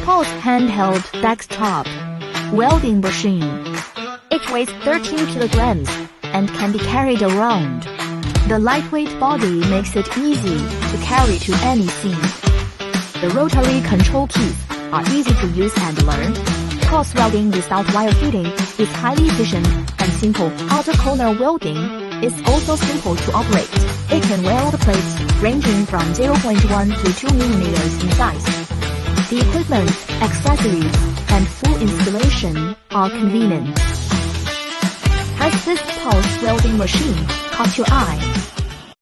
Pulse Handheld Desktop Welding Machine. It weighs 13 kilograms and can be carried around. The lightweight body makes it easy to carry to any scene. The rotary control keys are easy to use and learn. Pulse welding without wire feeding is highly efficient and simple. Outer corner welding is also simple to operate. It can weld plates ranging from 0.1 to 2 mm in size. The equipment, accessories, and full installation are convenient. Has this pulse welding machine caught your eye?